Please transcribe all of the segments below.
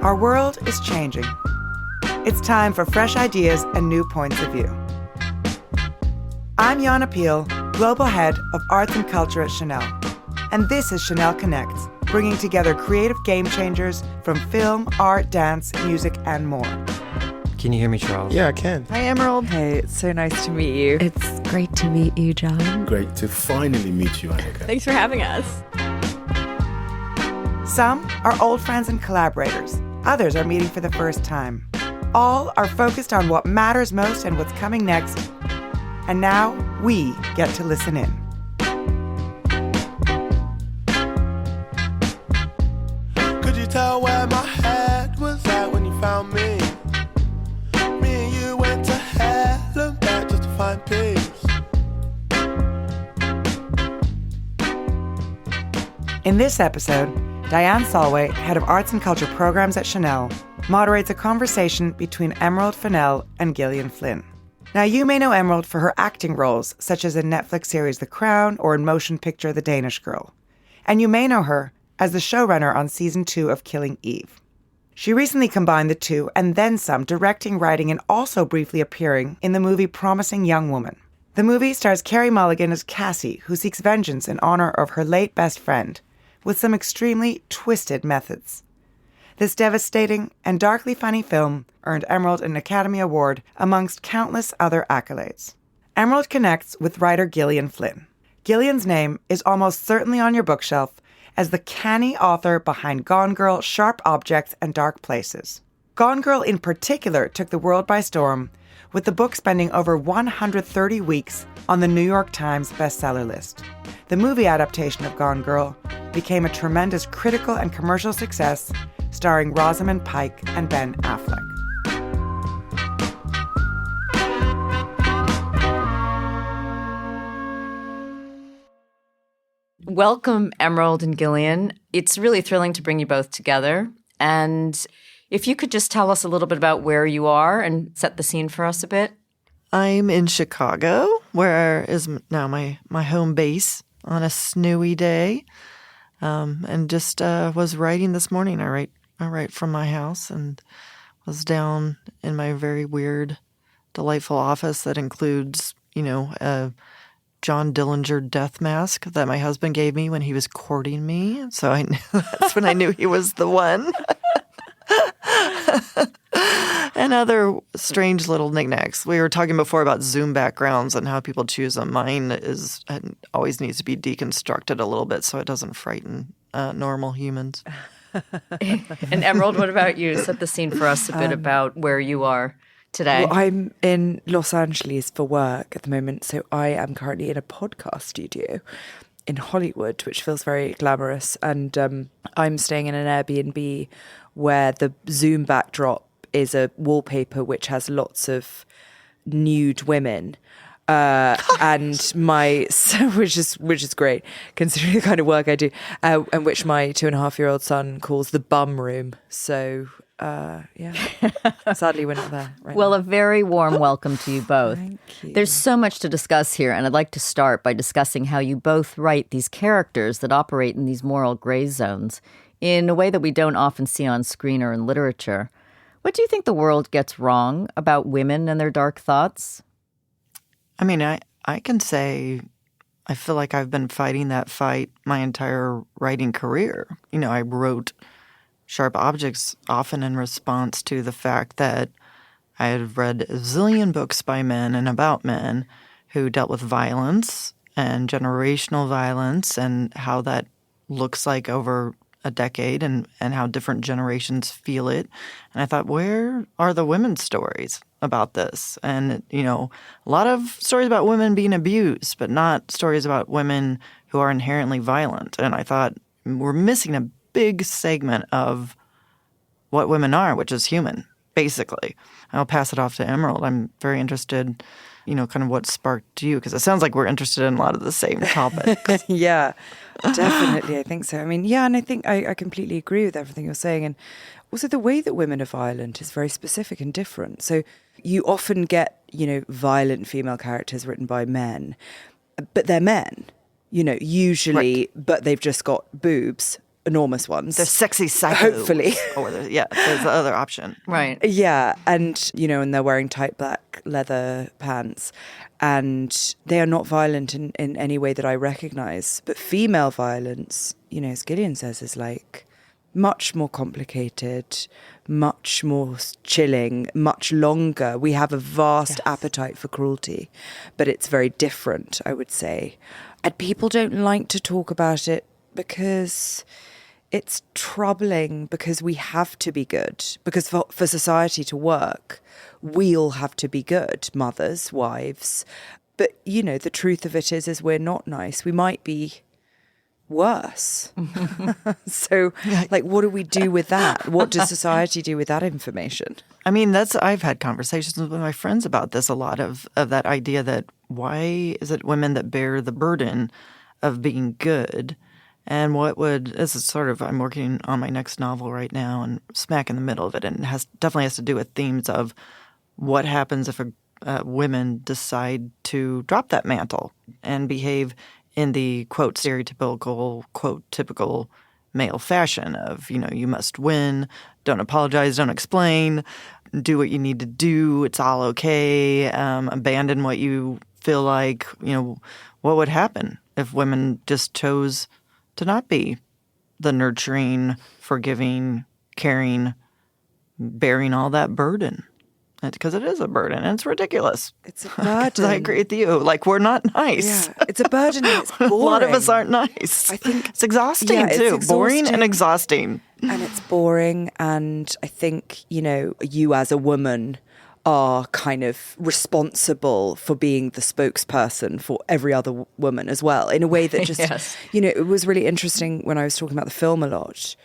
Our world is changing. It's time for fresh ideas and new points of view. I'm Yana Peel, Global Head of Arts and Culture at Chanel. And this is Chanel Connects, bringing together creative game changers from film, art, dance, music, and more. Can you hear me, Charles? Yeah, I can. Hi, Emerald. Hey, it's so nice to meet you. It's great to meet you, John. Great to finally meet you, Annika. Thanks for having us. Some are old friends and collaborators. Others are meeting for the first time. All are focused on what matters most and what's coming next. And now we get to listen in. Could you tell where my head was at when you found me? Me and you went to hell and back just to find peace. In this episode, Diane Solway, Head of Arts and Culture Programs at Chanel, moderates a conversation between Emerald Fennell and Gillian Flynn. Now, you may know Emerald for her acting roles, such as in Netflix series The Crown or in motion picture The Danish Girl. And you may know her as the showrunner on season 2 of Killing Eve. She recently combined the two and then some, directing, writing, and also briefly appearing in the movie Promising Young Woman. The movie stars Carey Mulligan as Cassie, who seeks vengeance in honor of her late best friend, with some extremely twisted methods. This devastating and darkly funny film earned Emerald an Academy Award amongst countless other accolades. Emerald connects with writer Gillian Flynn. Gillian's name is almost certainly on your bookshelf as the canny author behind Gone Girl, Sharp Objects, and Dark Places. Gone Girl in particular took the world by storm, with the book spending over 130 weeks on the New York Times bestseller list. The movie adaptation of Gone Girl became a tremendous critical and commercial success, starring Rosamund Pike and Ben Affleck. Welcome, Emerald and Gillian. It's really thrilling to bring you both together. And if you could just tell us a little bit about where you are and set the scene for us a bit. I'm in Chicago, where is now my home base on a snowy day. And just was writing this morning. I write from my house and was down in my very weird, delightful office that includes, a John Dillinger death mask that my husband gave me when he was courting me. So that's when I knew he was the one. And other strange little knickknacks. We were talking before about Zoom backgrounds and how people choose them. Mine always needs to be deconstructed a little bit so it doesn't frighten normal humans. And Emerald, what about you? Set the scene for us a bit about where you are today. Well, I'm in Los Angeles for work at the moment, so I am currently in a podcast studio in Hollywood, which feels very glamorous. And I'm staying in an Airbnb where the Zoom backdrop is a wallpaper which has lots of nude women. And which is great considering the kind of work I do, and which my 2.5-year-old son calls the bum room. So, sadly we're not there right Well, now. a very warm welcome to you both. Thank you. There's so much to discuss here, and I'd like to start by discussing how you both write these characters that operate in these moral gray zones in a way that we don't often see on screen or in literature. What do you think the world gets wrong about women and their dark thoughts? I mean, I can say I feel like I've been fighting that fight my entire writing career. I wrote Sharp Objects often in response to the fact that I had read a zillion books by men and about men who dealt with violence and generational violence and how that looks like over a decade and how different generations feel it. And I thought, where are the women's stories about this? And, a lot of stories about women being abused, but not stories about women who are inherently violent. And I thought, we're missing a big segment of what women are, which is human, basically. I'll pass it off to Emerald. I'm very interested, kind of what sparked you, because it sounds like we're interested in a lot of the same topics. Yeah, definitely. I think so. I mean, yeah, and I think I completely agree with everything you're saying. And also the way that women are violent is very specific and different. So you often get, violent female characters written by men, but they're men, usually, right. But they've just got boobs, enormous ones. The sexy psychos. Hopefully. Or there's the other option. Right. Yeah, and, and they're wearing tight black leather pants, and they are not violent in any way that I recognize. But female violence, as Gillian says, is like much more complicated, much more chilling, much longer. We have a vast appetite for cruelty, but it's very different, I would say. And people don't like to talk about it because it's troubling, because we have to be good. Because for society to work, we all have to be good, mothers, wives. But, the truth of it is we're not nice. We might be worse. So, what do we do with that? What does society do with that information? I mean, I've had conversations with my friends about this a lot, of that idea that why is it women that bear the burden of being good? And this is sort of, I'm working on my next novel right now and smack in the middle of it, and definitely has to do with themes of what happens if women decide to drop that mantle and behave in the, quote, stereotypical, quote, typical male fashion of, you must win, don't apologize, don't explain, do what you need to do, it's all okay, abandon what you feel like. What would happen if women just chose to not be the nurturing, forgiving, caring, bearing all that burden? Because it is a burden, and it's ridiculous. It's a burden. I agree with you. We're not nice. Yeah, it's a burden and it's boring. A lot of us aren't nice. I think it's exhausting, too. It's boring and exhausting. And it's boring, and I think, you as a woman are kind of responsible for being the spokesperson for every other woman as well, in a way that just, it was really interesting when I was talking about the film a lot.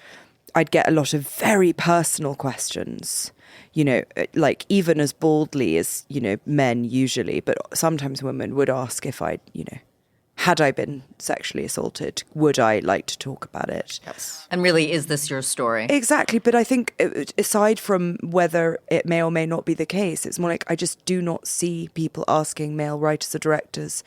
I'd get a lot of very personal questions, even as baldly as, men usually, but sometimes women would ask if I'd, had I been sexually assaulted, would I like to talk about it? Yes. And really, is this your story? Exactly. But I think aside from whether it may or may not be the case, it's more like I just do not see people asking male writers or directors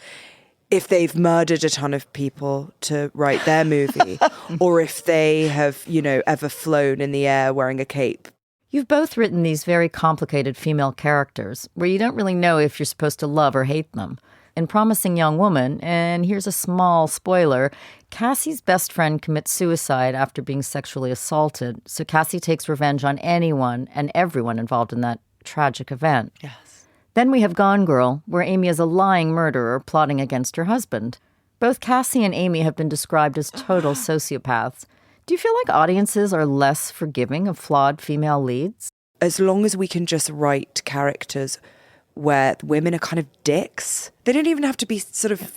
if they've murdered a ton of people to write their movie, or if they have, ever flown in the air wearing a cape. You've both written these very complicated female characters where you don't really know if you're supposed to love or hate them. In Promising Young Woman, and here's a small spoiler, Cassie's best friend commits suicide after being sexually assaulted, so Cassie takes revenge on anyone and everyone involved in that tragic event. Yes. Then we have Gone Girl, where Amy is a lying murderer plotting against her husband. Both Cassie and Amy have been described as total sociopaths. Do you feel like audiences are less forgiving of flawed female leads? As long as we can just write characters where women are kind of dicks, they don't even have to be sort of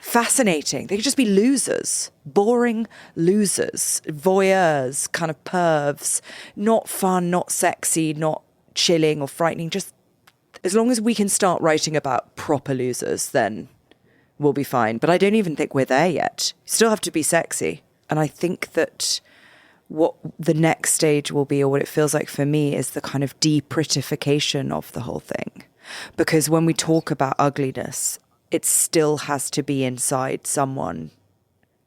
fascinating. They can just be losers, boring losers, voyeurs, kind of pervs, not fun, not sexy, not chilling or frightening. Just as long as we can start writing about proper losers, then we'll be fine. But I don't even think we're there yet. You still have to be sexy. And I think that what the next stage will be, or what it feels like for me, is the kind of de-prettification of the whole thing. Because when we talk about ugliness, it still has to be inside someone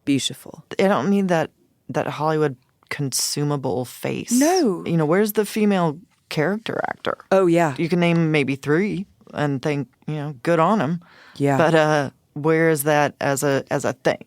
beautiful. I don't mean that Hollywood consumable face. No. Where's the female character actor? Oh, yeah. You can name maybe 3 and think, good on them. Yeah. But where is that as a thing,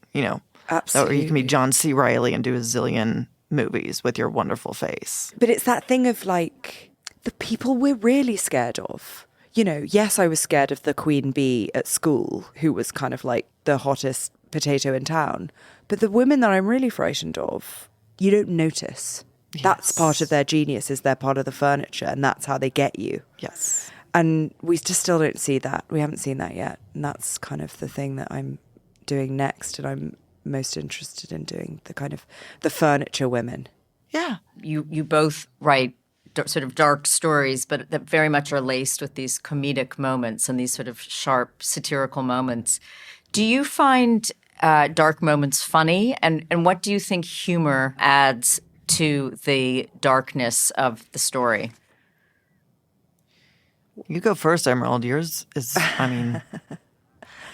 Absolutely. Or you can be John C. Reilly and do a zillion movies with your wonderful face. But it's that thing of the people we're really scared of. Yes, I was scared of the queen bee at school, who was kind of like the hottest potato in town. But the women that I'm really frightened of, you don't notice. Yes. That's part of their genius, is they're part of the furniture, and that's how they get you. Yes. And we just still don't see that. We haven't seen that yet. And that's kind of the thing that I'm doing next, and I'm most interested in doing, the kind of the furniture women. Yeah. You both write sort of dark stories, but that very much are laced with these comedic moments and these sort of sharp satirical moments. Do you find dark moments funny? And what do you think humor adds to the darkness of the story? You go first, Emerald. Yours is,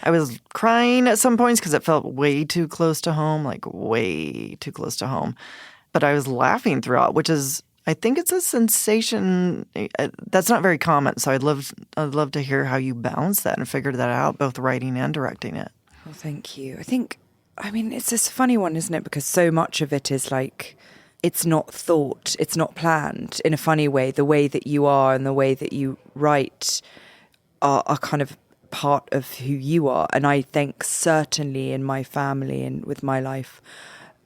I was crying at some points because it felt way too close to home, like way too close to home. But I was laughing throughout, which is, I think it's a sensation that's not very common. So I'd love to hear how you balance that and figure that out, both writing and directing it. Well, thank you. I mean, it's this funny one, isn't it? Because so much of it is like, it's not thought, it's not planned in a funny way. The way that you are and the way that you write are kind of part of who you are. And I think certainly in my family and with my life,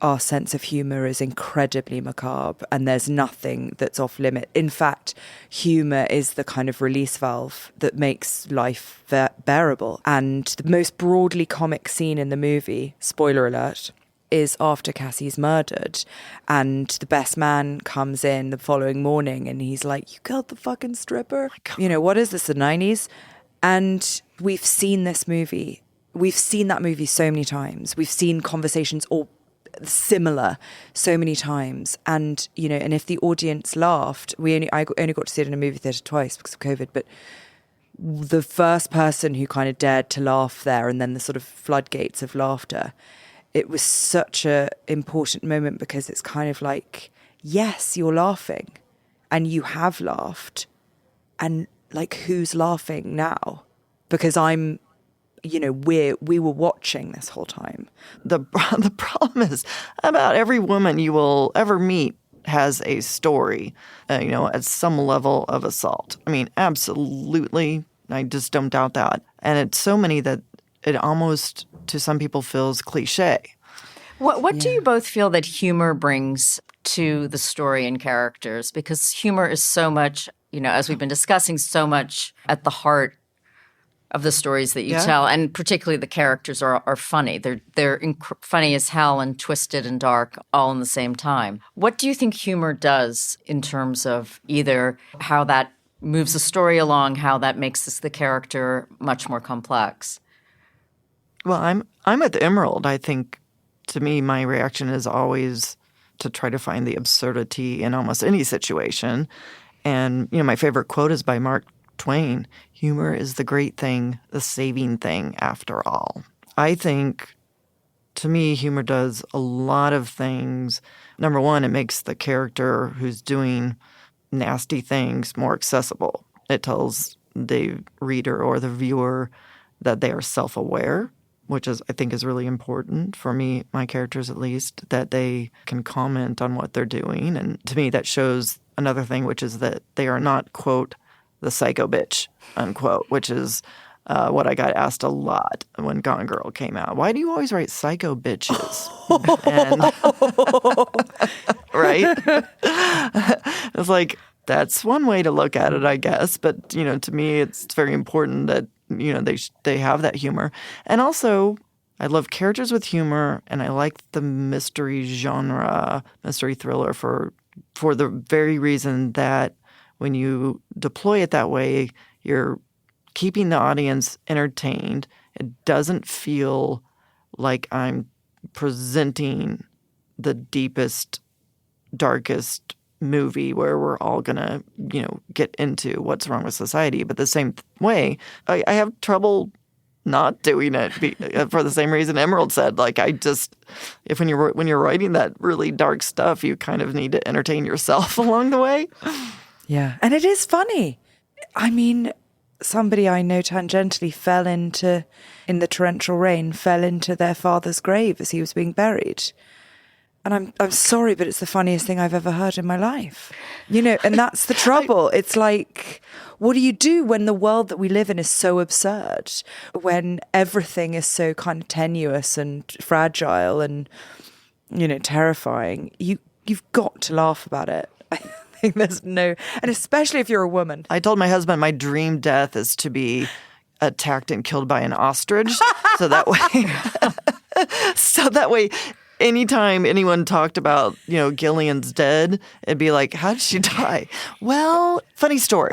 our sense of humour is incredibly macabre, and there's nothing that's off limit. In fact, humour is the kind of release valve that makes life bearable. And the most broadly comic scene in the movie, spoiler alert, is after Cassie's murdered, and the best man comes in the following morning and he's like, "You killed the fucking stripper." You know, what is this, the 90s? And we've seen this movie. We've seen that movie so many times. We've seen conversations all similar so many times. And, you know, and if the audience laughed, I only got to see it in a movie theatre twice because of COVID, but the first person who kind of dared to laugh there, and then the sort of floodgates of laughter, it was such a important moment because it's kind of like, yes, you're laughing and you have laughed, and like, who's laughing now? Because I'm, you know, we were watching this whole time. The problem is, about every woman you will ever meet has a story, you know, at some level of assault. I mean, absolutely. I just don't doubt that. And it's so many that it almost, to some people, feels cliche. What do you both feel that humor brings to the story and characters? Because humor is so much, you know, as we've been discussing, so much at the heart of the stories that you tell, and particularly the characters are funny. They're funny as hell and twisted and dark all in the same time. What do you think humor does in terms of either how that moves the story along, how that makes the character much more complex? Well, I'm at the Emerald. I think, to me, my reaction is always to try to find the absurdity in almost any situation. And, you know, my favorite quote is by Mark Twain: "Humor is the great thing, the saving thing after all." I think, to me, humor does a lot of things. Number one, it makes the character who's doing nasty things more accessible. It tells the reader or the viewer that they are self-aware, which is, I think, is really important for me, my characters at least, that they can comment on what they're doing. And to me, that shows another thing, which is that they are not, quote, the psycho bitch, unquote, which is what I got asked a lot when Gone Girl came out. Why do you always write psycho bitches? Right? It's like, that's one way to look at it, I guess. But, you know, to me, it's very important that, you know, they have that humor. And also, I love characters with humor, and I like the mystery genre, mystery thriller for the very reason that when you deploy it that way, you're keeping the audience entertained. It doesn't feel like I'm presenting the deepest, darkest movie where we're all going to, you know, get into what's wrong with society. But the same way, I have trouble not doing it for the same reason Emerald said. Like, when you're writing that really dark stuff, you kind of need to entertain yourself along the way. Yeah. And it is funny. I mean, somebody I know tangentially in the torrential rain, fell into their father's grave as he was being buried. And I'm sorry, but it's the funniest thing I've ever heard in my life. You know, and that's the trouble. It's like, what do you do when the world that we live in is so absurd? When everything is so kind of tenuous and fragile and, you know, terrifying? You've got to laugh about it. I think there's no, and especially if you're a woman. I told my husband my dream death is to be attacked and killed by an ostrich. So that way, anytime anyone talked about, you know, Gillian's dead, it'd be like, how did she die? Well, funny story.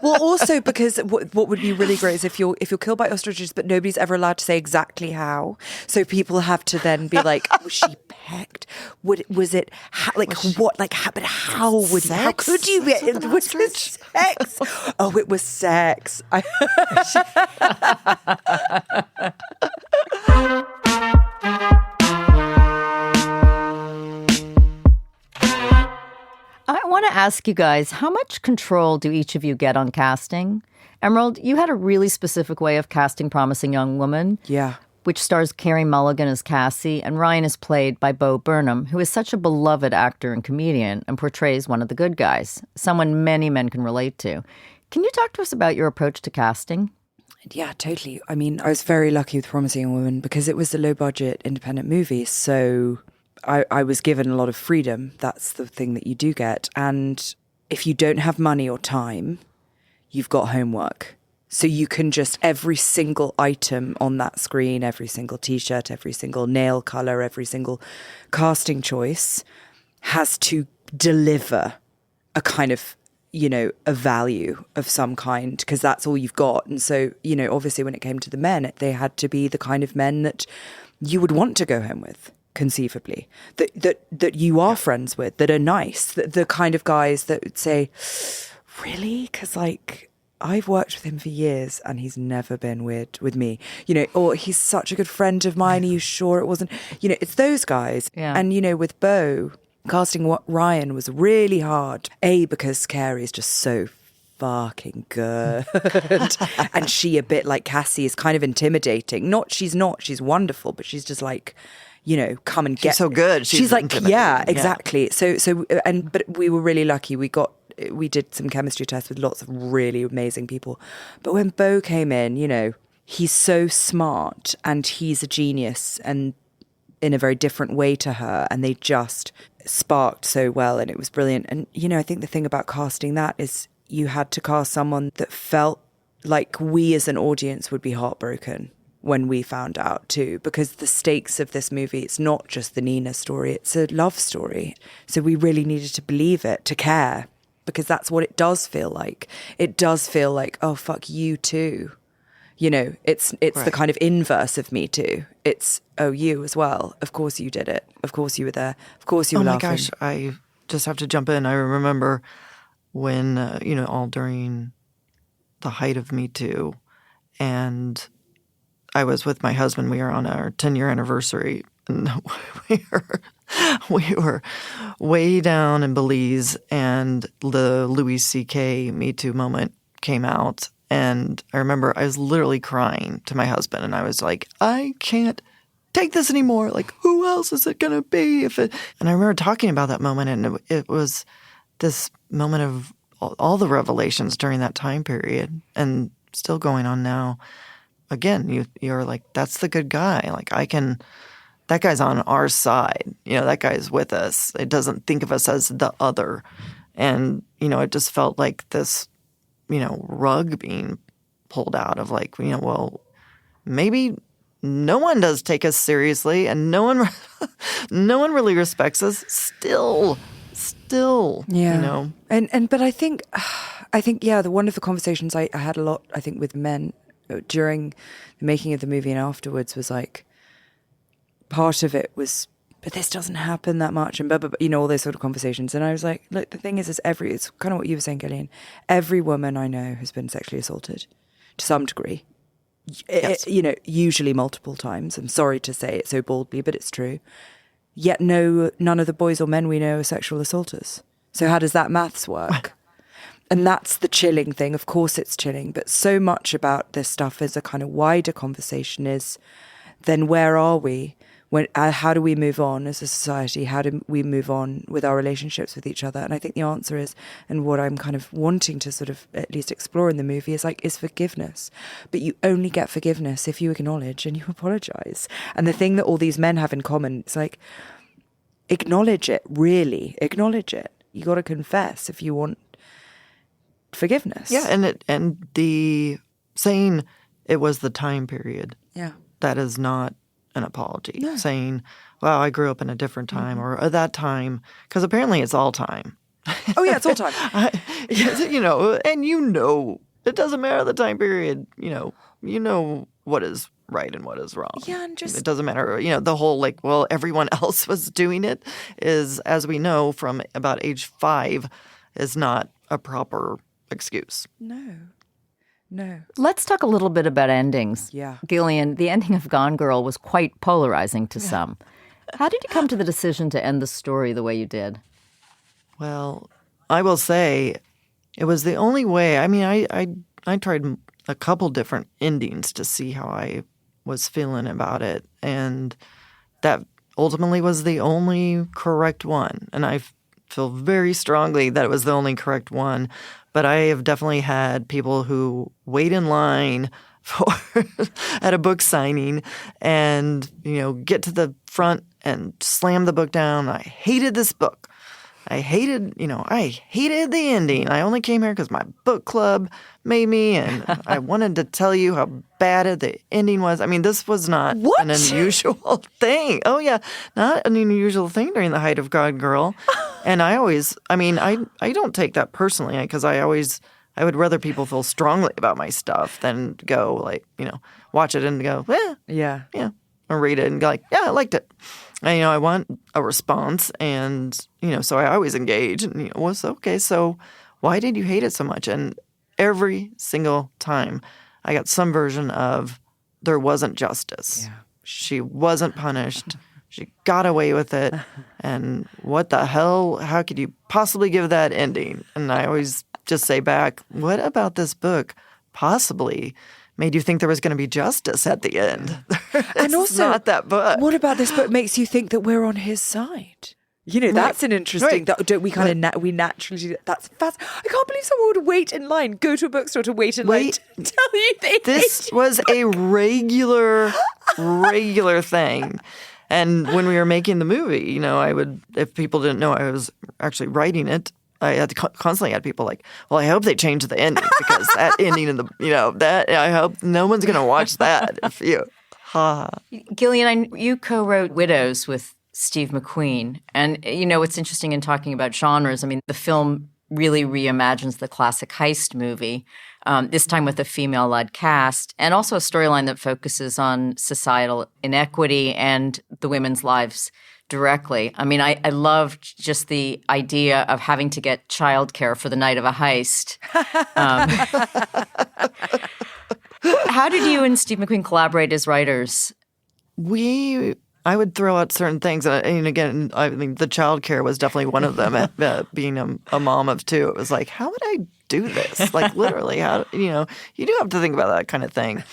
Well, also because what would be really great is if you're killed by ostriches, but nobody's ever allowed to say exactly how. So people have to then be like, was she pecked? Was it like what? Like but how would sex? how could you be? Was it sex? Oh, it was sex. I want to ask you guys, how much control do each of you get on casting? Emerald, you had a really specific way of casting Promising Young Woman. Yeah. Which stars Carey Mulligan as Cassie, and Ryan is played by Bo Burnham, who is such a beloved actor and comedian and portrays one of the good guys, someone many men can relate to. Can you talk to us about your approach to casting? Yeah, totally. I mean, I was very lucky with Promising Young Woman because it was a low-budget independent movie, so I was given a lot of freedom. That's the thing that you do get. And if you don't have money or time, you've got homework. So you can just, every single item on that screen, every single T-shirt, every single nail colour, every single casting choice has to deliver a kind of, a value of some kind, because that's all you've got. And so, obviously when it came to the men, they had to be the kind of men that you would want to go home with, conceivably, that you are friends with, that are nice, the kind of guys that would say, really? Because I've worked with him for years and he's never been weird with me, or he's such a good friend of mine. Are you sure it wasn't, it's those guys. Yeah. And, with Bo, casting Ryan was really hard. Because Carey is just so fucking good. And she, a bit like Cassie, is kind of intimidating. She's wonderful, but she's just like, come and get. She's so good. She's like, yeah, exactly. Yeah. But we were really lucky. We did some chemistry tests with lots of really amazing people. But when Bo came in, he's so smart and he's a genius and in a very different way to her. And they just sparked so well and it was brilliant. And, I think the thing about casting that is you had to cast someone that felt like we as an audience would be heartbroken when we found out too, because the stakes of this movie, it's not just the Nina story, it's a love story. So we really needed to believe it, to care. Because that's what it does feel like. It does feel like, oh, fuck you too. It's right. The kind of inverse of Me Too. It's, oh, you as well. Of course you did it. Of course you were there. Of course you were laughing. Oh my gosh, I just have to jump in. I remember when, all during the height of Me Too, and I was with my husband. We were on our 10-year anniversary, and we were way down in Belize, and the Louis C.K. Me Too moment came out. And I remember I was literally crying to my husband, and I was like, I can't take this anymore. Like, who else is it going to be? And I remember talking about that moment, and it was this moment of all the revelations during that time period and still going on now. Again, you're like, that's the good guy. Like, that guy's on our side. That guy's with us. It doesn't think of us as the other. And, it just felt like this, rug being pulled out of like, well, maybe no one does take us seriously and no one really respects us still, yeah. But I think, yeah, one of the conversations I had a lot, I think, with men during the making of the movie and afterwards was like, part of it was, but this doesn't happen that much, and blah, blah, blah, all those sort of conversations. And I was like, look, the thing is it's kind of what you were saying, Gillian. Every woman I know has been sexually assaulted to some degree. Yes. Usually multiple times. I'm sorry to say it so boldly, but it's true. Yet none of the boys or men we know are sexual assaulters. So how does that maths work? And that's the chilling thing. Of course it's chilling, but so much about this stuff as a kind of wider conversation is, then where are we? How do we move on as a society? How do we move on with our relationships with each other? And I think the answer is, and what I'm kind of wanting to sort of at least explore in the movie is forgiveness. But you only get forgiveness if you acknowledge and you apologize. And the thing that all these men have in common is like, acknowledge it, really. Acknowledge it. You got to confess if you want forgiveness. Yeah, and the saying it was the time period. Yeah. That is not an apology. No. Saying, well, I grew up in a different time or at that time, because apparently it's all time. Oh, yeah, it's all time. And it doesn't matter the time period, you know what is right and what is wrong. Yeah, and just it doesn't matter. The whole everyone else was doing it is, as we know, from about age 5 is not a proper excuse. No. Let's talk a little bit about endings. Yeah. Gillian, the ending of Gone Girl was quite polarizing to some. How did you come to the decision to end the story the way you did? Well, I will say it was the only way. I mean, I tried a couple different endings to see how I was feeling about it, and that ultimately was the only correct one. And I feel very strongly that it was the only correct one. But I have definitely had people who wait in line at a book signing and, get to the front and slam the book down. I hated this book. I hated the ending. I only came here because my book club made me, and I wanted to tell you how bad the ending was. I mean, this was not an unusual thing. Oh, yeah, not an unusual thing during the height of Gone Girl. And I don't take that personally because I would rather people feel strongly about my stuff than go watch it and go, Yeah. or read it and go I liked it. And, I want a response, and, so I always engage. And, was okay, so why did you hate it so much? And every single time I got some version of there wasn't justice. Yeah. She wasn't punished. She got away with it. And what the hell? How could you possibly give that ending? And I always just say back, what about this book possibly made you think there was going to be justice at the end? And also, not that book. What about this book makes you think that we're on his side? That's an interesting. Don't we kind of we naturally do that? That's fast. I can't believe someone would wait in line, go to a bookstore to wait in line to tell you this was a regular thing. And when we were making the movie, I would, if people didn't know I was actually writing it, I had to constantly had people like, well, I hope they change the ending because that ending in that I hope no one's going to watch that. If you, Gillian, you co-wrote Widows with Steve McQueen, and it's interesting in talking about genres. I mean, the film really reimagines the classic heist movie, this time with a female-led cast, and also a storyline that focuses on societal inequity and the women's lives directly. I mean, I loved just the idea of having to get childcare for the night of a heist. How did you and Steve McQueen collaborate as writers? I would throw out certain things. And again, I mean, the childcare was definitely one of them. Being a mom of 2, it was like, how would I do this? Like, literally, how, you do have to think about that kind of thing.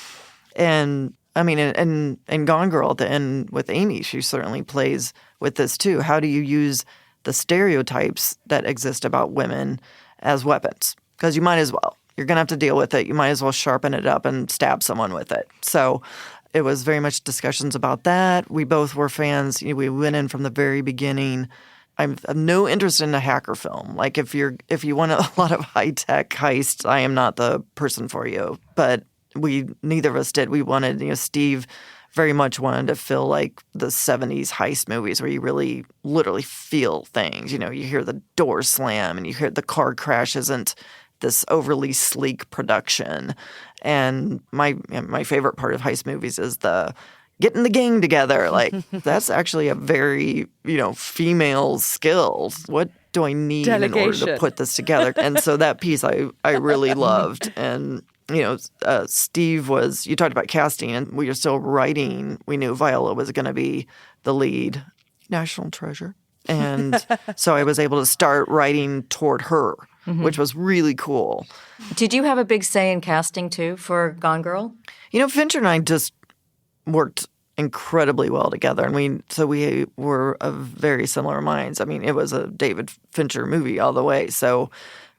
And I mean, and Gone Girl at the end with Amy, she certainly plays with this too. How do you use the stereotypes that exist about women as weapons? Because you might as well. You're going to have to deal with it. You might as well sharpen it up and stab someone with it. So it was very much discussions about that. We both were fans. We went in from the very beginning. I have no interest in a hacker film. Like if you want a lot of high-tech heists, I am not the person for you. But neither of us did. We wanted, Steve very much wanted to feel like the 70s heist movies where you really literally feel things. You hear the door slam and you hear the car crash isn't this overly sleek production. And my favorite part of heist movies is the getting the gang together. Like, that's actually a very, female skill. What do I need in order to put this together? And so that piece I really loved. And Steve was, you talked about casting, and we were still writing. We knew Viola was going to be the lead, national treasure. And so I was able to start writing toward her, which was really cool. Did you have a big say in casting, too, for Gone Girl? Fincher and I just worked incredibly well together. And we were of very similar minds. I mean, it was a David Fincher movie all the way. So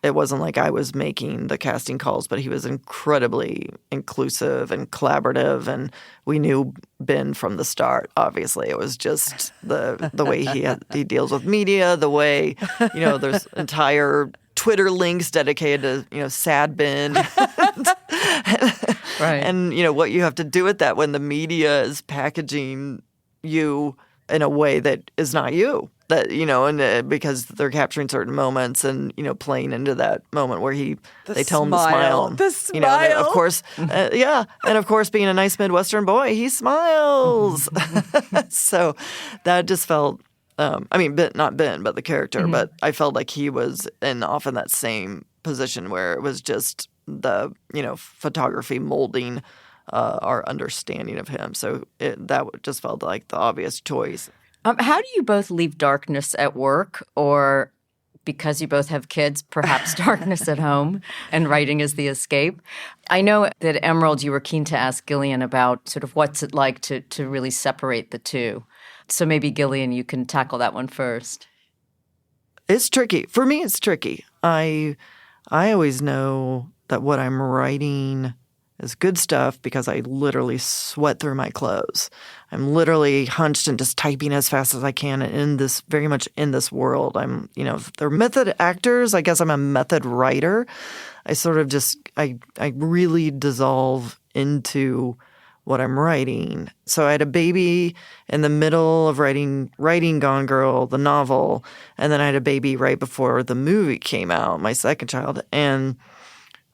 it wasn't like I was making the casting calls, but he was incredibly inclusive and collaborative. And we knew Ben from the start, obviously. It was just the way he deals with media, the way, there's entire Twitter links dedicated to, sad Ben. Right. And, what you have to do with that when the media is packaging you in a way that is not you. that, and because they're capturing certain moments and, playing into that moment where they tell him to smile. The smile. Of course, yeah. And of course, being a nice Midwestern boy, he smiles. So that just felt, not Ben, but the character, but I felt like he was in often that same position where it was just the, photography molding our understanding of him. So that just felt like the obvious choice. How do you both leave darkness at work, or because you both have kids, perhaps darkness at home and writing is the escape? I know that Emerald, you were keen to ask Gillian about sort of what's it like to really separate the two. So maybe Gillian, you can tackle that one first. It's tricky. For me, it's tricky. I always know that what I'm writing is good stuff because I literally sweat through my clothes. I'm literally hunched and just typing as fast as I can very much in this world. I'm, they're method actors. I guess I'm a method writer. I sort of just, I really dissolve into what I'm writing. So I had a baby in the middle of writing Gone Girl, the novel, and then I had a baby right before the movie came out, my second child. And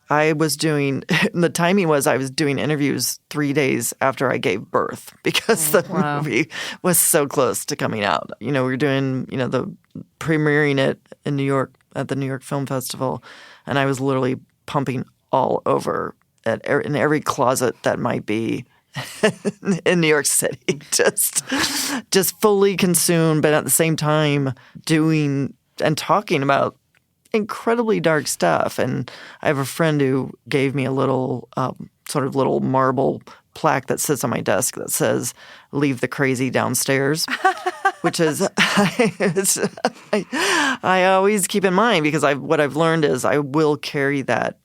the timing was I was doing interviews 3 days after I gave birth because the movie was so close to coming out. We were doing, the premiering it in New York at the New York Film Festival, and I was literally pumping all over in every closet that might be in New York City, just fully consumed, but at the same time doing and talking about incredibly dark stuff. And I have a friend who gave me a little sort of little marble plaque that sits on my desk that says, "Leave the crazy downstairs," which is I always keep in mind because what I've learned is I will carry that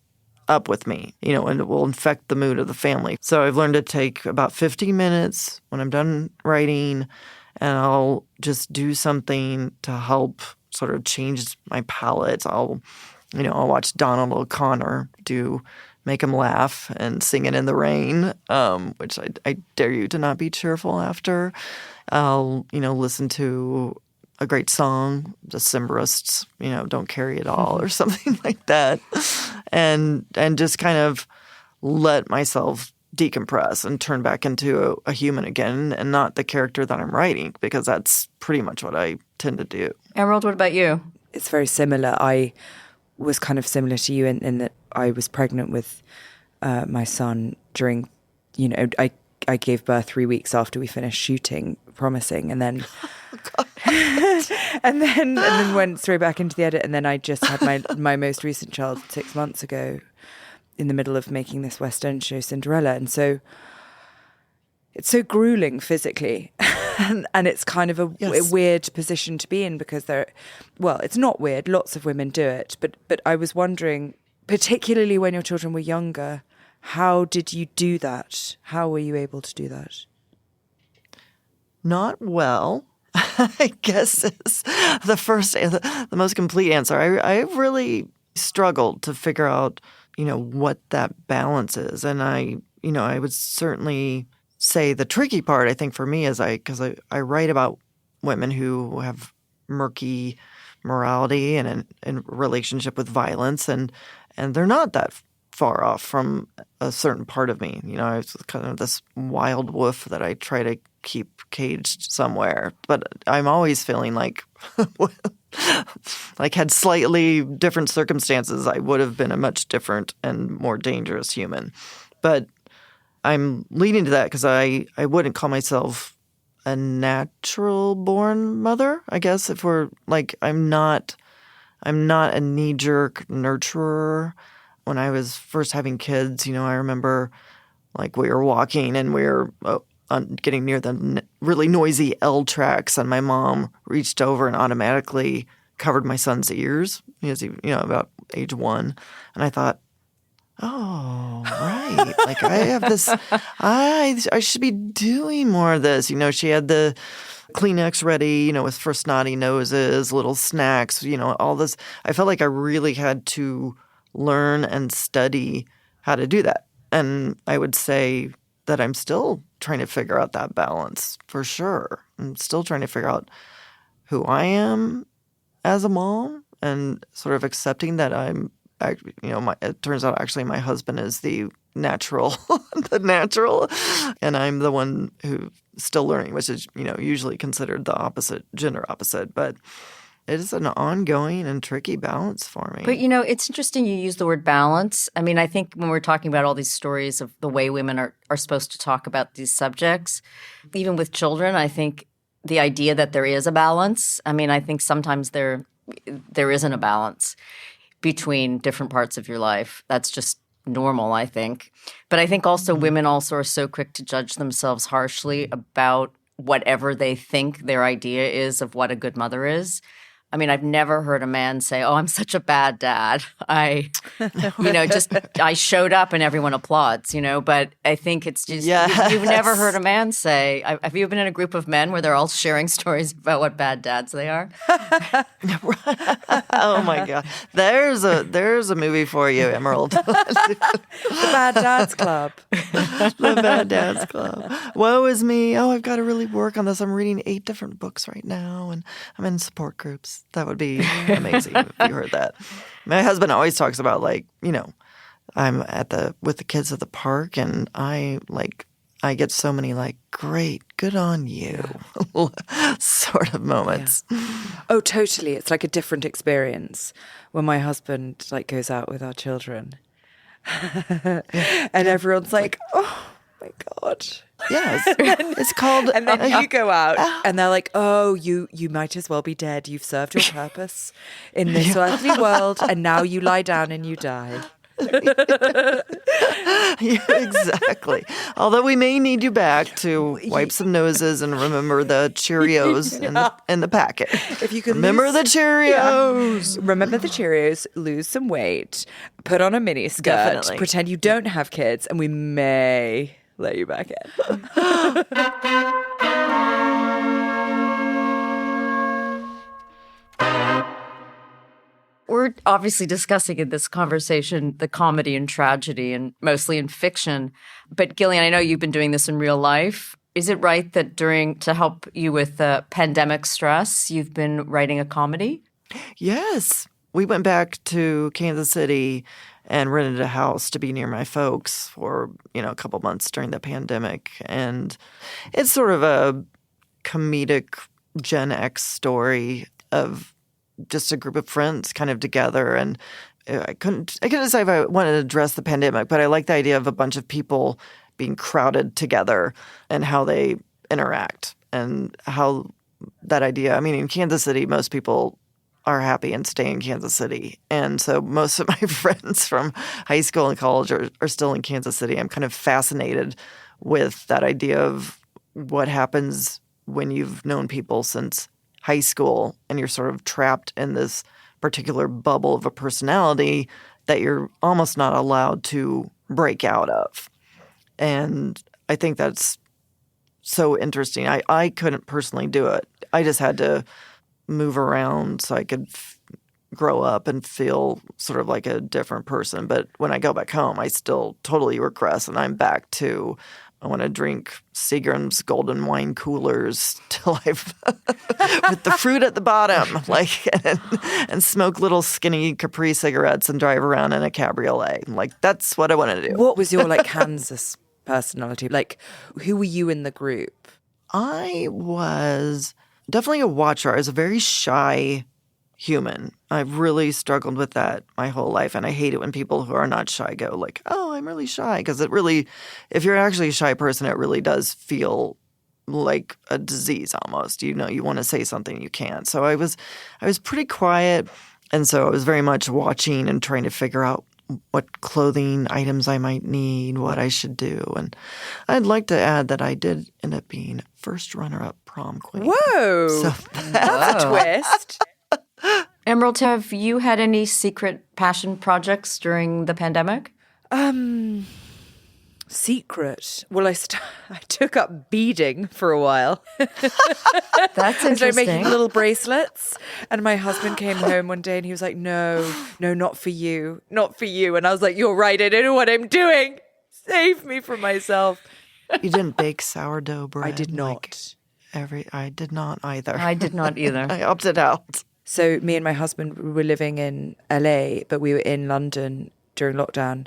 up with me, and it will infect the mood of the family. So I've learned to take about 15 minutes when I'm done writing, and I'll just do something to help sort of change my palette. I'll watch Donald O'Connor Make 'Em Laugh and Sing It in the Rain, which I dare you to not be cheerful after. I'll, listen to a great song, the Cimbalists, Don't Carry It All or something like that. And just kind of let myself decompress and turn back into a human again and not the character that I'm writing, because that's pretty much what I tend to do. Emerald, what about you? It's very similar. I was kind of similar to you in that I was pregnant with my son during, I gave birth 3 weeks after we finished shooting Promising, and then and then went straight back into the edit, and then I just had my most recent child 6 months ago in the middle of making this West End show, Cinderella. And so it's so grueling physically. and it's kind of a weird position to be in because it's not weird. Lots of women do it. But I was wondering, particularly when your children were younger, how did you do that? How were you able to do that? Not well, I guess is the most complete answer. I really struggled to figure out, what that balance is. And I would certainly say the tricky part, I think, for me is because I write about women who have murky morality and in relationship with violence, and they're not that far off from a certain part of me. It's kind of this wild wolf that I try to keep caged somewhere. But I'm always feeling like had slightly different circumstances, I would have been a much different and more dangerous human. But I'm leading to that because I wouldn't call myself a natural-born mother, I guess, if we're I'm not a knee-jerk nurturer. When I was first having kids, I remember we were walking and we were getting near the really noisy L tracks, and my mom reached over and automatically covered my son's ears. He was, about age 1, and I thought, oh, right. I have this, I should be doing more of this. She had the Kleenex ready, with for snotty noses, little snacks, all this. I felt like I really had to learn and study how to do that. And I would say that I'm still trying to figure out that balance for sure. I'm still trying to figure out who I am as a mom and sort of accepting that it turns out actually my husband is the natural, and I'm the one who's still learning, which is, usually considered the gender opposite. But it is an ongoing and tricky balance for me. But, it's interesting you use the word balance. I mean, I think when we're talking about all these stories of the way women are supposed to talk about these subjects, even with children, I think the idea that there is a balance, I think sometimes there isn't a balance between different parts of your life. That's just normal, I think. But I think also women also are so quick to judge themselves harshly about whatever they think their idea is of what a good mother is. I've never heard a man say, "Oh, I'm such a bad dad. I showed up and everyone applauds," But I think it's just, you've never heard a man say, have you been in a group of men where they're all sharing stories about what bad dads they are? Oh my God. There's a movie for you, Emerald. The Bad Dads Club. The Bad Dads Club. Woe is me. Oh, I've got to really work on this. I'm reading 8 different books right now and I'm in support groups. That would be amazing if you heard that. My husband always talks about I'm with the kids at the park and I get so many great, good on you sort of moments. Yeah. Oh, totally. It's like a different experience when my husband goes out with our children. And everyone's like, "Oh my God." Yes. It's called... And then you go out and they're like, "Oh, you might as well be dead. You've served your purpose in this earthly world and now you lie down and you die." Yeah, exactly. Although we may need you back to wipe some noses and remember the Cheerios in the packet. If you can remember the Cheerios. Yeah. Remember the Cheerios, lose some weight, put on a mini skirt, Definitely. pretend you don't have kids, and we may let you back in. We're obviously discussing in this conversation the comedy and tragedy, and mostly in fiction. But Gillian, I know you've been doing this in real life. Is it right that to help you with pandemic stress, you've been writing a comedy? Yes. We went back to Kansas City and rented a house to be near my folks for, a couple months during the pandemic. And it's sort of a comedic Gen X story of just a group of friends kind of together. And I couldn't decide if I wanted to address the pandemic, but I like the idea of a bunch of people being crowded together and how they interact and how that idea, in Kansas City, most people are happy and stay in Kansas City. And so most of my friends from high school and college are still in Kansas City. I'm kind of fascinated with that idea of what happens when you've known people since high school and you're sort of trapped in this particular bubble of a personality that you're almost not allowed to break out of. And I think that's so interesting. I couldn't personally do it. I just had to move around so I could grow up and feel sort of like a different person. But when I go back home, I still totally regress and I'm back to I want to drink Seagram's golden wine coolers till I've with the fruit at the bottom, and smoke little skinny Capri cigarettes and drive around in a cabriolet. That's what I want to do. What was your Kansas personality? Who were you in the group? I was definitely a watcher. I was a very shy human. I've really struggled with that my whole life. And I hate it when people who are not shy go "Oh, I'm really shy." Because it really, if you're actually a shy person, it really does feel like a disease almost. You want to say something, you can't. So I was pretty quiet. And so I was very much watching and trying to figure out what clothing items I might need, what I should do. And I'd like to add that I did end up being first runner-up prom queen. Whoa! So that's a twist. Emerald, have you had any secret passion projects during the pandemic? Secret? Well, I took up beading for a while. That's interesting. I started making little bracelets, and my husband came home one day and he was like, no, not for you, not for you. And I was like, you're right, I don't know what I'm doing. Save me from myself. You didn't bake sourdough bread? I did not. I did not either. I did not either. I opted out. So me and my husband were living in LA, but we were in London during lockdown.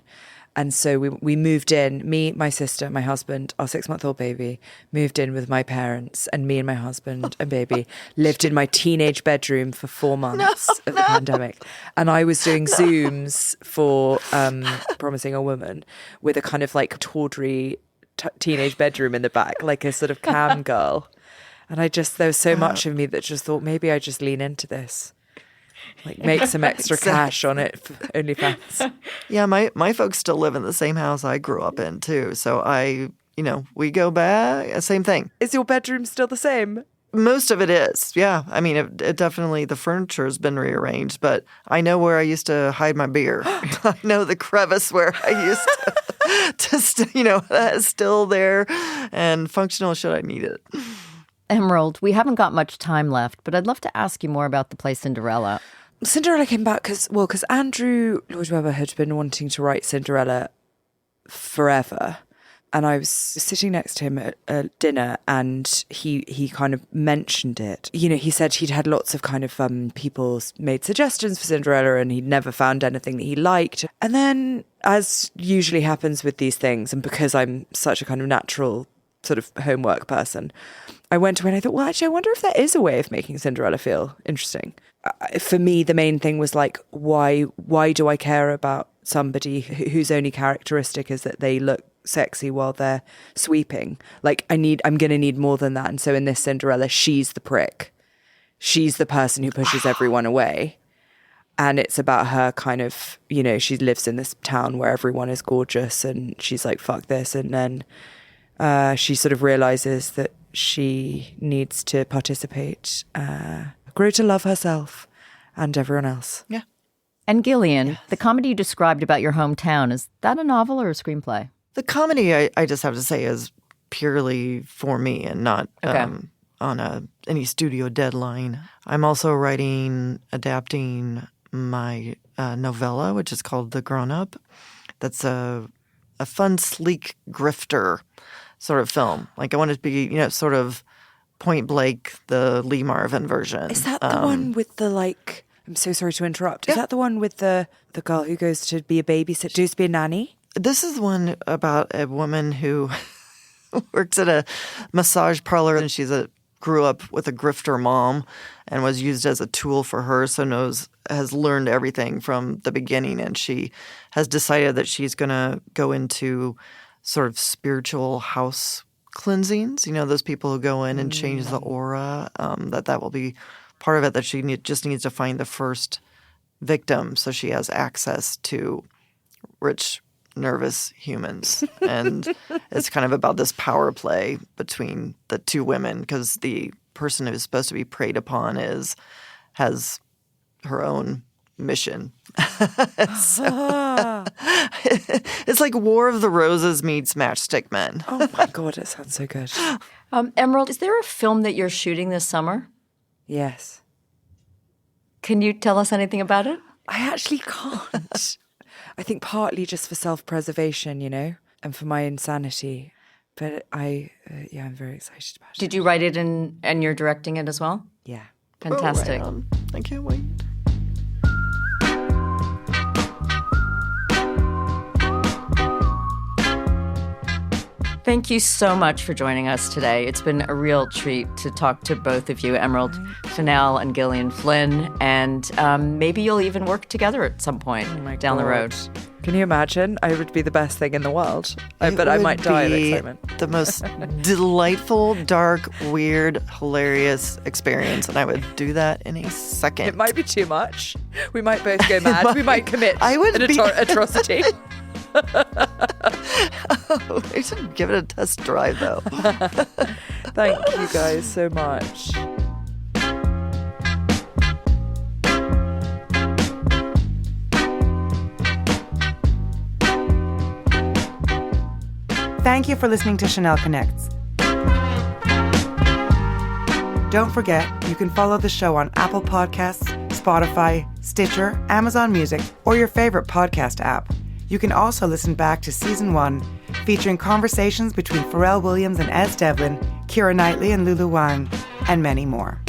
And so we moved in, me, my sister, my husband, our 6-month-old baby, moved in with my parents, and me and my husband and baby lived in my teenage bedroom for 4 months of the pandemic. And I was doing Zooms for Promising a Woman with a kind of like tawdry teenage bedroom in the back, like a sort of cam girl. And there was so much of me that just thought, maybe I just lean into this. Like make some extra cash on it for OnlyFans. Yeah, my folks still live in the same house I grew up in too. So we go back, same thing. Is your bedroom still the same? Most of it is, yeah. I mean, it definitely, the furniture has been rearranged, but I know where I used to hide my beer. I know the crevice where I used that's still there and functional should I need it. Emerald, we haven't got much time left, but I'd love to ask you more about the play Cinderella. Cinderella came back because Andrew Lloyd Webber had been wanting to write Cinderella forever. And I was sitting next to him at dinner and he kind of mentioned it. You know, he said he'd had lots of kind of people made suggestions for Cinderella and he'd never found anything that he liked. And then, as usually happens with these things, and because I'm such a kind of natural sort of homework person, I went away and I thought, well, actually, I wonder if there is a way of making Cinderella feel interesting. For me, the main thing was like, why do I care about somebody whose only characteristic is that they look sexy while they're sweeping? Like, I'm going to need more than that. And so in this Cinderella, she's the prick. She's the person who pushes everyone away. And it's about her kind of, you know, she lives in this town where everyone is gorgeous and she's like, fuck this. And then she sort of realizes that she needs to participate, grow to love herself and everyone else. Yeah. And Gillian, the comedy you described about your hometown, is that a novel or a screenplay? The comedy, I just have to say, is purely for me and not on any studio deadline. I'm also adapting my novella, which is called The Grown Up. That's a fun, sleek grifter sort of film. Like I want it to be, sort of Point Blank, the Lee Marvin version. Is that the one with the like? I'm so sorry to interrupt. Is that the one with the girl who goes to be a babysitter, goes to be a nanny? This is one about a woman who works at a massage parlor, and grew up with a grifter mom and was used as a tool for her, so has learned everything from the beginning, and she has decided that she's going to go into sort of spiritual house cleansings. You know, those people who go in and change the aura, that will be part of it, that she just needs to find the first victim so she has access to rich, nervous humans. And it's kind of about this power play between the two women, because the person who is supposed to be preyed upon has her own mission. It's like War of the Roses meets Matchstick Men. Oh my God, it sounds so good. Emerald, is there a film that you're shooting this summer? Yes. Can you tell us anything about it? I actually can't. I think partly just for self-preservation, and for my insanity. But I'm very excited about it. Did you write it and you're directing it as well? Yeah. Fantastic. Oh, right on. I can't wait. Thank you so much for joining us today. It's been a real treat to talk to both of you, Emerald Fennell and Gillian Flynn, and maybe you'll even work together at some point down the road. Can you imagine? I would be the best thing in the world. I bet I might die of excitement. The most delightful, dark, weird, hilarious experience, and I would do that in a second. It might be too much. We might both go mad. We might commit an atrocity. I should give it a test drive, though. Thank you guys so much. Thank you for listening to Chanel Connects. Don't forget, you can follow the show on Apple Podcasts, Spotify, Stitcher, Amazon Music, or your favorite podcast app. You can also listen back to Season 1, featuring conversations between Pharrell Williams and Ez Devlin, Keira Knightley and Lulu Wang, and many more.